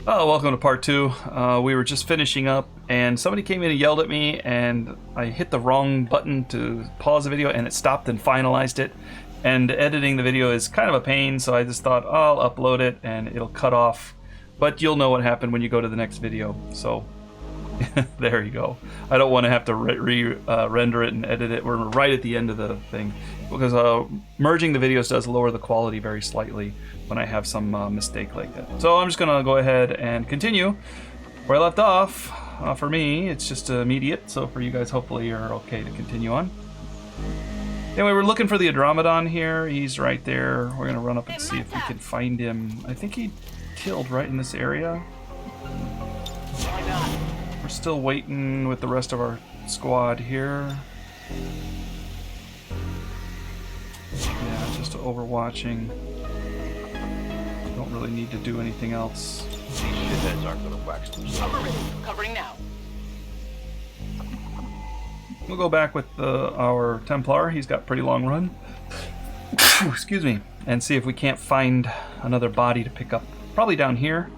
Oh, welcome to part two. We were just finishing up and somebody came in and yelled at me and I hit the wrong button to pause the video and it stopped and finalized it. And editing the video is kind of a pain, so I just thought, oh, I'll upload it and it'll cut off. But you'll know what happened when you go to the next video. So there you go. I don't want to have to render it and edit it. We're right at the end of the thing. Because merging the videos does lower the quality very slightly when I have some mistake like that. So I'm just going to go ahead and continue where I left off. For me, it's just immediate. So for you guys, hopefully you're okay to continue on. Anyway, we're looking for the Andromedon here. He's right there. We're going to run up and see if we can find him. I think he killed right in this area. Why not? We're still waiting with the rest of our squad here. Yeah, just overwatching. Don't really need to do anything else. These shitheads aren't gonna wax themselves. Cover it. Covering now. We'll go back with our Templar. He's got pretty long run. Excuse me. And see if we can't find another body to pick up. Probably down here.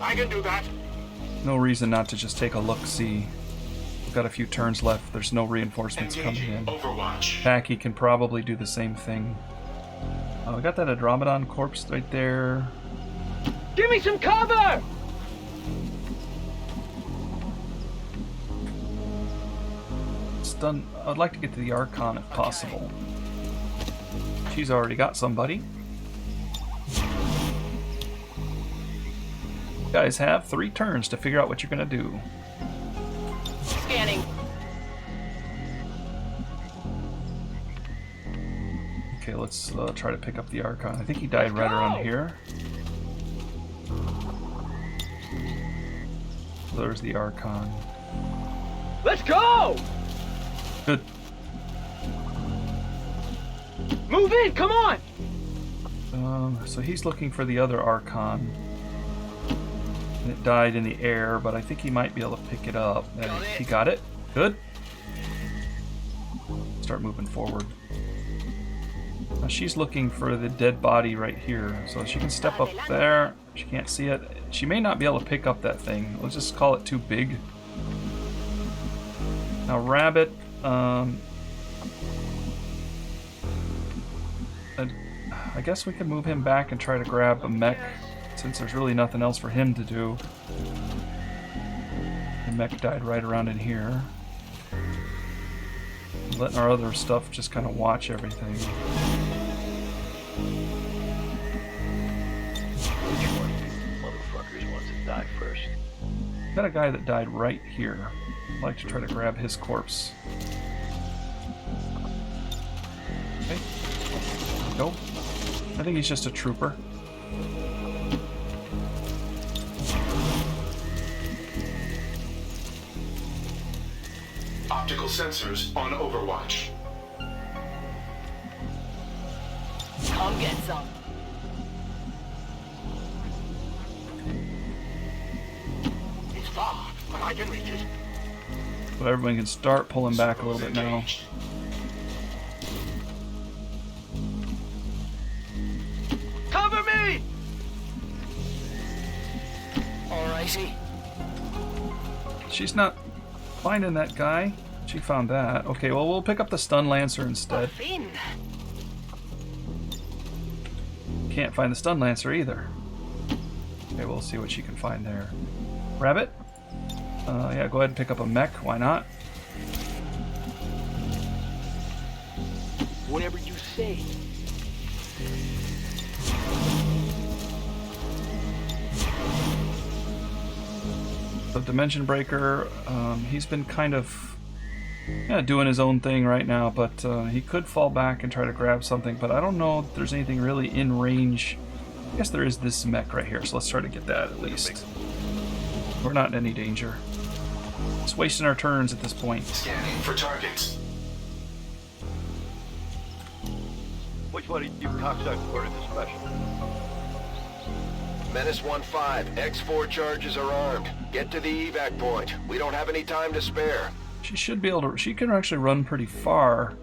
I can do that. No reason not to just take a look-see. We've got a few turns left. There's no reinforcements coming in. Overwatch. Packy can probably do the same thing. We got that Andromedon corpse right there. Give me some cover! I'd like to get to the Archon if possible. She's already got somebody. You guys have 3 turns to figure out what you're gonna do. Scanning. Okay, let's try to pick up the Archon. I think he died right around here. There's the Archon. Let's go! Good. Move in, come on! So he's looking for the other Archon. And it died in the air, but I think he might be able to pick it up. He got it. Good. Start moving forward. Now she's looking for the dead body right here. So she can step up there. She can't see it. She may not be able to pick up that thing. Let's just call it too big. Now Rabbit, I guess we can move him back and try to grab a mech, since there's really nothing else for him to do. The mech died right around in here. Letting our other stuff just kind of watch everything. Which one of you motherfuckers wants to die first? Got a guy that died right here. I'd like to try to grab his corpse. Okay. Go. I think he's just a trooper. Optical sensors on Overwatch. Come get some. It's far, but I can reach it. So everyone can start pulling back a little bit now. Cover me! Alrighty. She's not finding that guy. She found that. Okay, well, we'll pick up the Stun Lancer instead. In. Can't find the Stun Lancer either. Okay, we'll see what she can find there. Rabbit? Yeah, go ahead and pick up a mech. Why not? Whatever you say. The Dimension Breaker, he's been kind of doing his own thing right now, but he could fall back and try to grab something, but I don't know if there's anything really in range. I guess there is this mech right here, so let's try to get that at least. We're not in any danger. Just wasting our turns at this point. Scanning for targets. Which one of you cocksuckers ordered the special? Menace 1-5, X4 charges are armed. Get to the evac point. We don't have any time to spare. She should be able to. She can actually run pretty far.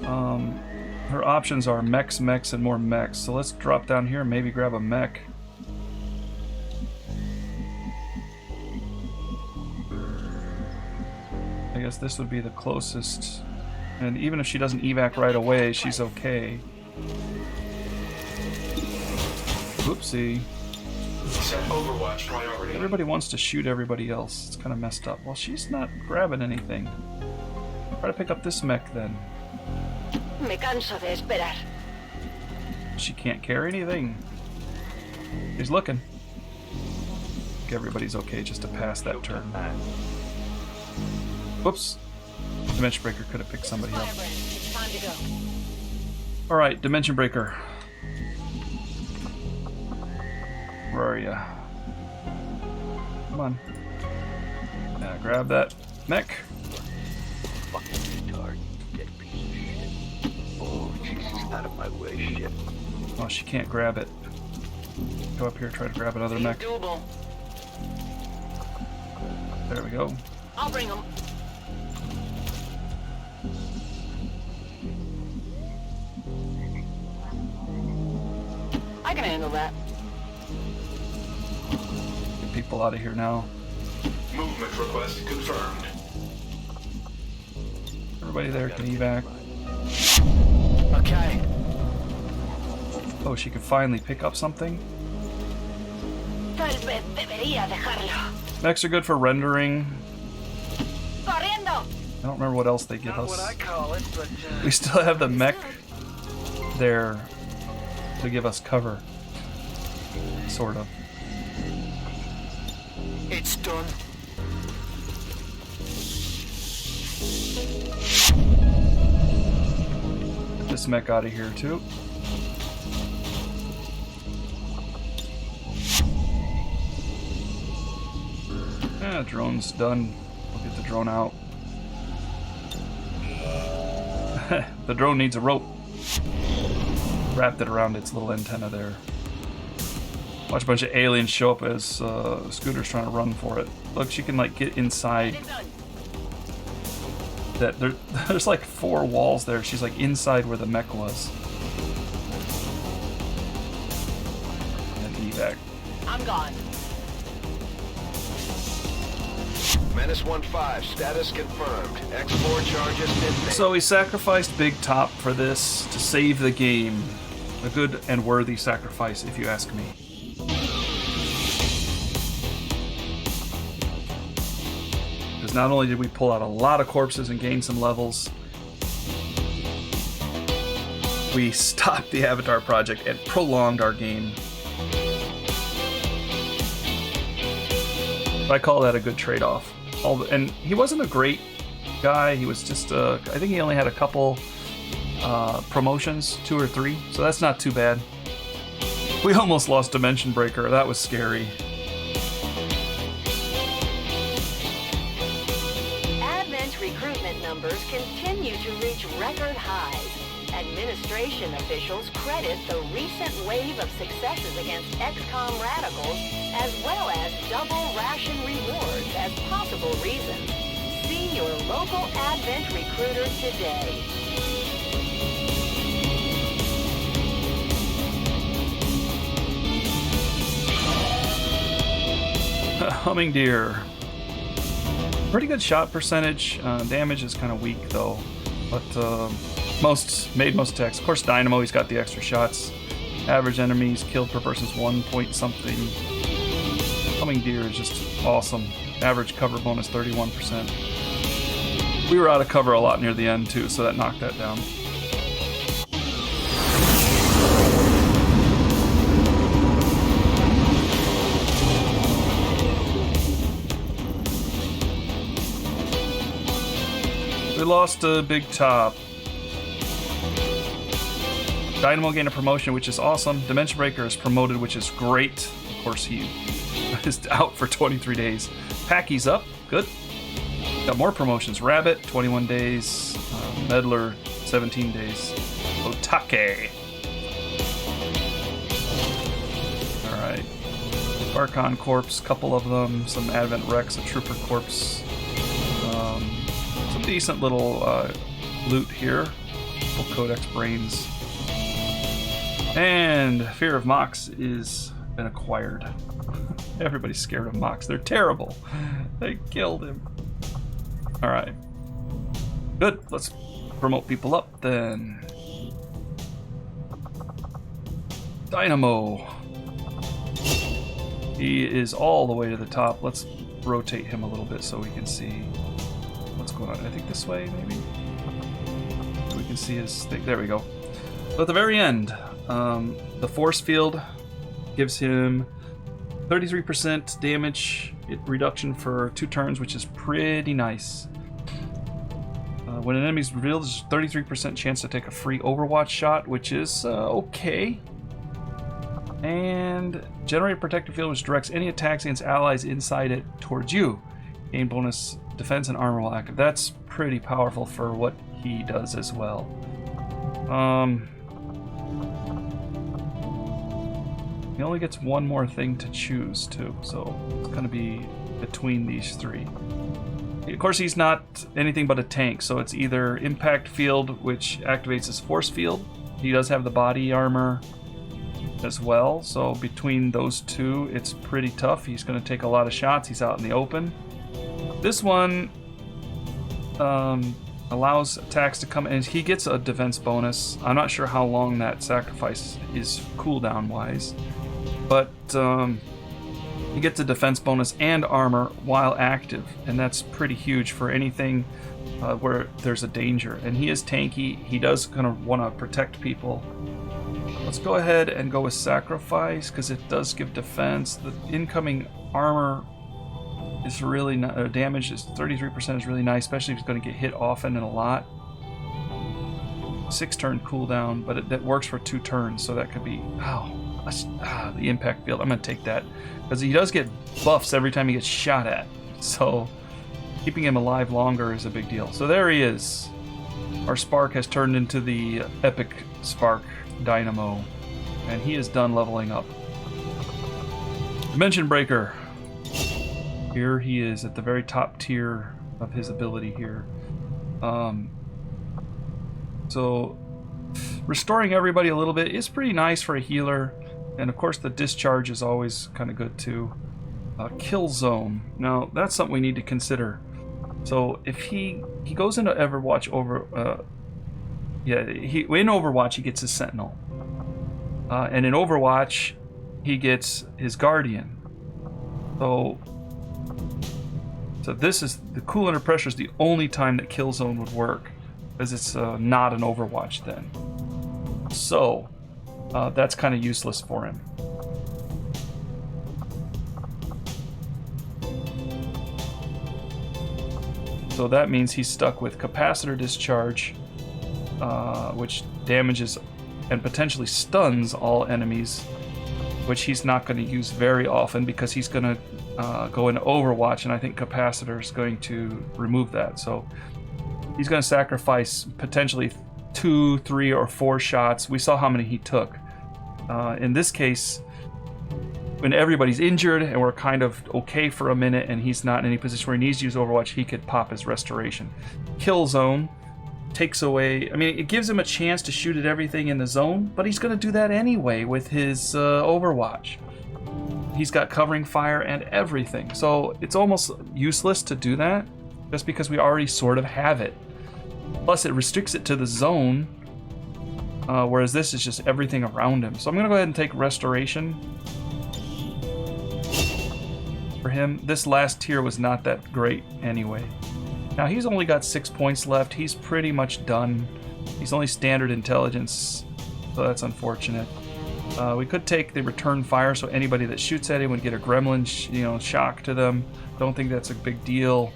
Her options are mechs, and more mechs. So let's drop down here and maybe grab a mech. guess this would be the closest. And even if she doesn't evac right away, she's okay. Whoopsie. Set Overwatch priority. Everybody wants to shoot everybody else. It's kind of messed up. Well, she's not grabbing anything. Try to pick up this mech then. Me canso de esperar. She can't carry anything. He's looking. I think everybody's okay just to pass that turn. Whoops. Dimension Breaker could have picked somebody up. Firebrand, it's time to go. Alright, Dimension Breaker. Where are ya? Come on. Yeah, grab that mech. Fucking retard, you dead piece of shit. Oh, Jesus, out of my way, shit. Oh, she can't grab it. Go up here, try to grab another mech. Doable. There we go. I'll bring them. I can handle that. Get people out of here now. Movement request confirmed. Everybody there can evac. Okay. Oh, she could finally pick up something. Tal vez debería dejarlo. Mechs are good for rendering. Corriendo. I don't remember what else they give Not what I us. call it, but We still have the mech there to give us cover. Sort of. it's done. Get this mech out of here too. Yeah, drone's done. We'll get the drone out. The drone needs a rope. Wrapped it around its little antenna there. Watch a bunch of aliens show up as Scooter's trying to run for it. Look, she can like get inside. It's done. That there's like 4 walls there. She's like inside where the mech was. And evac. I'm gone. Menace 1-5, status confirmed. X4 charges detonated. So we sacrificed Big Top for this to save the game. A good and worthy sacrifice, if you ask me. Because not only did we pull out a lot of corpses and gain some levels, we stopped the Avatar project and prolonged our game. I call that a good trade-off. And he wasn't a great guy. He was just, I think he only had a couple promotions, 2 or 3, so that's not too bad. We almost lost Dimension Breaker. That was scary. Advent recruitment numbers continue to reach record highs. Administration officials credit the recent wave of successes against XCOM radicals as well as double ration rewards as possible reasons. See your local Advent recruiter today. Humming Deer. Pretty good shot percentage. Damage is kind of weak though, but most attacks. Of course, Dynamo, he's got the extra shots. Average enemies killed per person is 1 point something. Humming Deer is just awesome. Average cover bonus 31%. We were out of cover a lot near the end too, so that knocked that down. We lost a Big Top. Dynamo gained a promotion, which is awesome. Dimension Breaker is promoted, which is great. Of course, he is out for 23 days. Packy's up. Good. Got more promotions. Rabbit, 21 days. Meddler, 17 days. Otake. Alright. Barcon Corpse, couple of them. Some Advent Rex, a Trooper Corpse. Some decent little loot here. Full Codex Brains. And Fear of Mox is been acquired. Everybody's scared of Mox. They're terrible. They killed him. Alright. Good. Let's promote people up then. Dynamo. He is all the way to the top. Let's rotate him a little bit so we can see what's going on. I think this way, maybe? We can see his thing. There we go. So at the very end, the force field gives him 33% damage reduction for 2 turns, which is pretty nice. When an enemy's revealed, there's a 33% chance to take a free Overwatch shot, which is okay. And generate a protective field which directs any attacks against allies inside it towards you. Gain bonus defense and armor while active. That's pretty powerful for what he does as well. He only gets one more thing to choose too, so it's going to be between these 3. Of course, he's not anything but a tank, so it's either impact field, which activates his force field. He does have the body armor as well, so between those 2, it's pretty tough. He's going to take a lot of shots. He's out in the open. This one allows attacks to come, and he gets a defense bonus. I'm not sure how long that sacrifice is cooldown wise, but he gets a defense bonus and armor while active, and that's pretty huge for anything where there's a danger. And he is tanky. He does kind of want to protect people. Let's go ahead and go with sacrifice because it does give defense. The incoming armor is really damage is 33% is really nice, especially if he's going to get hit often and a lot. 6 turn cooldown, but that works for 2 turns, so that could be the impact field. I'm going to take that because he does get buffs every time he gets shot at, so keeping him alive longer is a big deal. So there he is. Our Spark has turned into the epic Spark Dynamo, and he is done leveling up. Dimension Breaker. Here he is at the very top tier of his ability here. So restoring everybody a little bit is pretty nice for a healer, and of course the discharge is always kind of good too. Kill zone. Now that's something we need to consider. So if he goes into Overwatch in Overwatch he gets his Sentinel, and in Overwatch he gets his Guardian. So this is the cool under pressure is the only time that kill zone would work, because it's not an Overwatch then. So that's kind of useless for him. So that means he's stuck with capacitor discharge, which damages and potentially stuns all enemies, which he's not going to use very often because he's going to go into Overwatch, and I think capacitor is going to remove that. So he's going to sacrifice potentially 2, 3, or 4 shots. We saw how many he took. In this case, when everybody's injured and we're kind of okay for a minute and he's not in any position where he needs to use Overwatch, he could pop his restoration. Kill zone takes away, I mean, it gives him a chance to shoot at everything in the zone, but he's going to do that anyway with his Overwatch. He's got covering fire and everything, so it's almost useless to do that just because we already sort of have it. Plus it restricts it to the zone, whereas this is just everything around him. So I'm gonna go ahead and take restoration for him. This last tier was not that great anyway. Now he's only got 6 points left. He's pretty much done. He's only standard intelligence, so that's unfortunate. We could take the return fire, so anybody that shoots at him would get a gremlin shock to them. Don't think that's a big deal.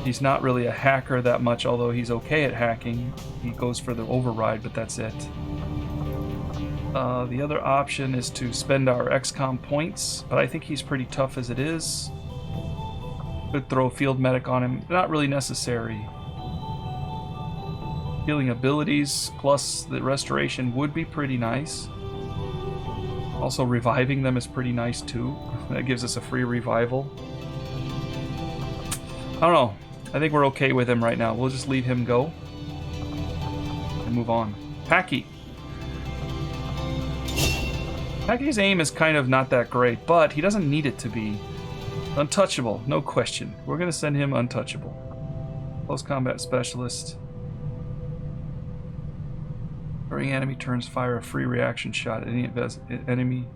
He's not really a hacker that much, although he's okay at hacking. He goes for the override, but that's it. The other option is to spend our XCOM points, but I think he's pretty tough as it is. Could throw field medic on him, not really necessary. Healing abilities plus the restoration would be pretty nice. Also reviving them is pretty nice too. That gives us a free revival. I don't know. I think we're okay with him right now. We'll just leave him go and move on. Packy. Packy's aim is kind of not that great, but he doesn't need it to be. Untouchable, no question. We're gonna send him untouchable. Close combat specialist. During enemy turns, fire a free reaction shot at any enemy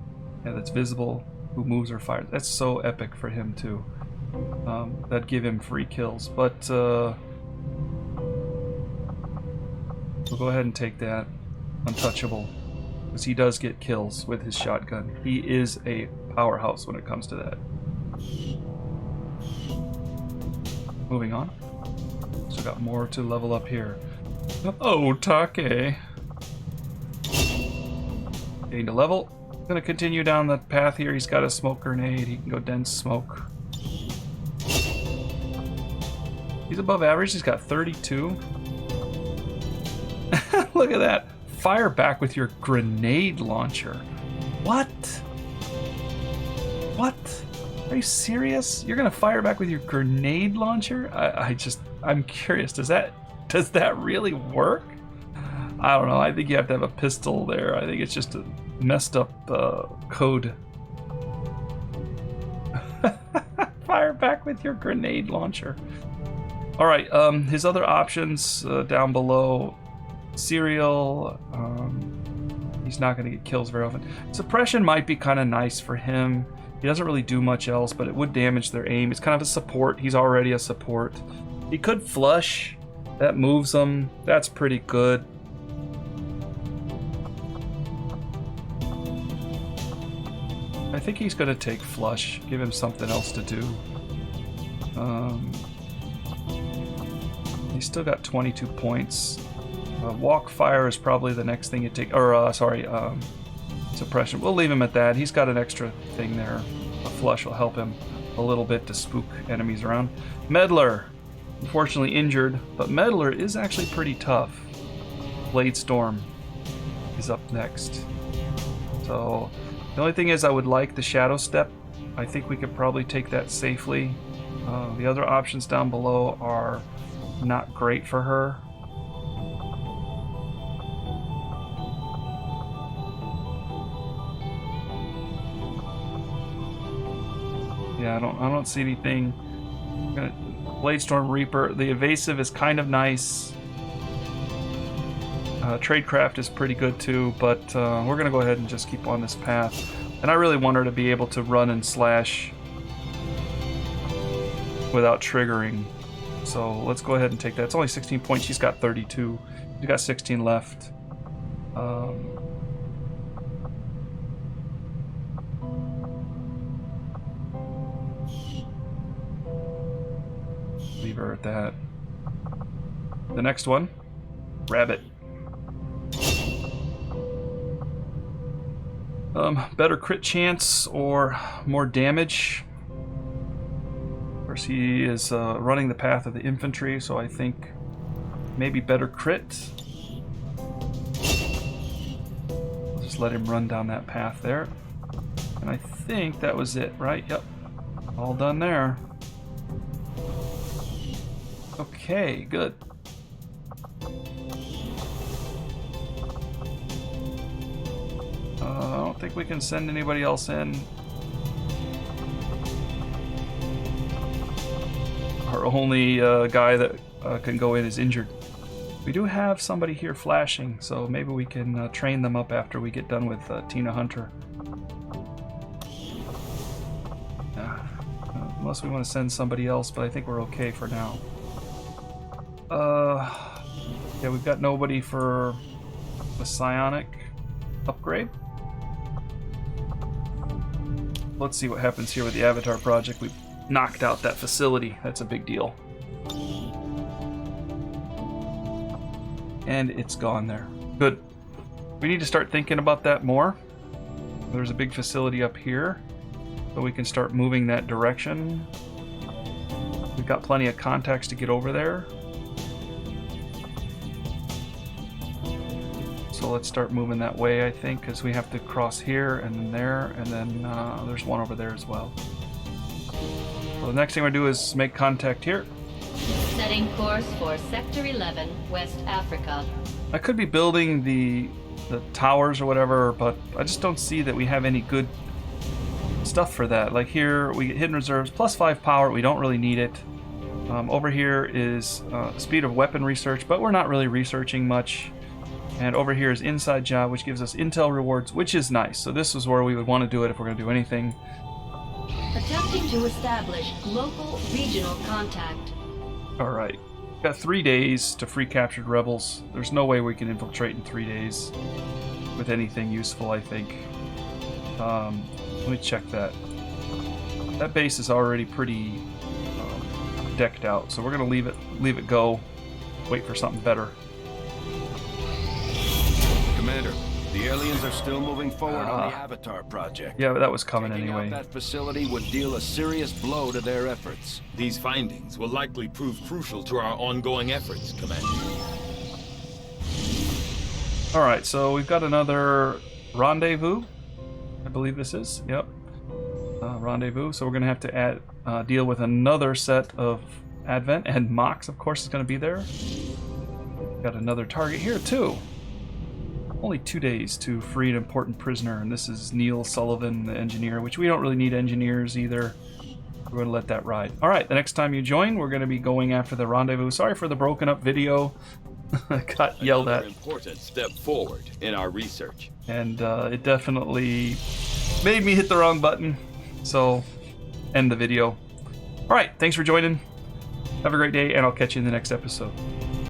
that's visible who moves or fires. That's so epic for him too. That'd give him free kills, but we'll go ahead and take that. Untouchable, because he does get kills with his shotgun. He is a powerhouse when it comes to that. Moving on. So got more to level up here. Oh, Take. Gained a level. Gonna continue down the path here. He's got a smoke grenade. He can go dense smoke. He's above average. He's got 32. Look at that. Fire back with your grenade launcher. What? What? Are you serious? You're gonna fire back with your grenade launcher? I'm curious. Does that really work? I don't know. I think you have to have a pistol there. I think it's just a messed up code. Fire back with your grenade launcher. All right. His other options down below. Serial. He's not going to get kills very often. Suppression might be kind of nice for him. He doesn't really do much else, but it would damage their aim. It's kind of a support. He's already a support. He could flush. That moves him. That's pretty good. I think he's going to take flush. Give him something else to do. He's still got 22 points. Walk fire is probably the next thing you take. Or, suppression. We'll leave him at that. He's got an extra thing there. A flush will help him a little bit to spook enemies around. Meddler. Unfortunately injured, but Meddler is actually pretty tough. Blade Storm is up next. So, the only thing is I would like the Shadow Step. I think we could probably take that safely. The other options down below are not great for her. Yeah, I don't see anything. Blade Storm Reaper. The evasive is kind of nice. Tradecraft is pretty good too, but we're gonna go ahead and just keep on this path. And I really want her to be able to run and slash without triggering. So let's go ahead and take that. It's only 16 points. She's got 32. She's got 16 left. Leave her at that. The next one, Rabbit. Better crit chance or more damage. Of course, he is running the path of the infantry, so I think maybe better crit. I'll just let him run down that path there. And I think that was it, right? Yep. All done there. Okay, good. I don't think we can send anybody else in. Our only guy that can go in is injured. We do have somebody here flashing, so maybe we can train them up after we get done with Tina Hunter. Unless we want to send somebody else, but I think we're okay for now. Yeah, we've got nobody for the psionic upgrade. Let's see what happens here with the Avatar project. We've knocked out that facility. That's a big deal. And it's gone there. Good. We need to start thinking about that more. There's a big facility up here, so we can start moving that direction. We've got plenty of contacts to get over there. So let's start moving that way, I think, because we have to cross here and then there, and then there's one over there as well. So the next thing we're going to do is make contact here. Setting course for Sector 11, West Africa. I could be building the towers or whatever, but I just don't see that we have any good stuff for that. Like here, we get hidden reserves, +5 power. We don't really need it. Over here is speed of weapon research, but we're not really researching much. And over here is inside job, which gives us intel rewards, which is nice. So this is where we would want to do it if we're going to do anything. Attempting to establish local regional contact. All right. Got 3 days to free captured rebels. There's no way we can infiltrate in 3 days with anything useful, I think. Let me check that. That base is already pretty decked out, so we're gonna leave it go. Wait for something better. Commander, the aliens are still moving forward on the Avatar project. Yeah, but that was coming Taking anyway. out that facility would deal a serious blow to their efforts. These findings will likely prove crucial to our ongoing efforts, Commander. Alright, so we've got another rendezvous. I believe this is. Yep. Rendezvous. So we're going to have to deal with another set of Advent, and Mox, of course, is going to be there. Got another target here, too. Only 2 days to free an important prisoner, and this is Neil Sullivan, the engineer, which we don't really need engineers either. We're going to let that ride. Alright, the next time you join, we're going to be going after the rendezvous. Sorry for the broken up video. I got yelled at. Another important step forward in our research. And it definitely made me hit the wrong button. So, end the video. Alright, thanks for joining. Have a great day, and I'll catch you in the next episode.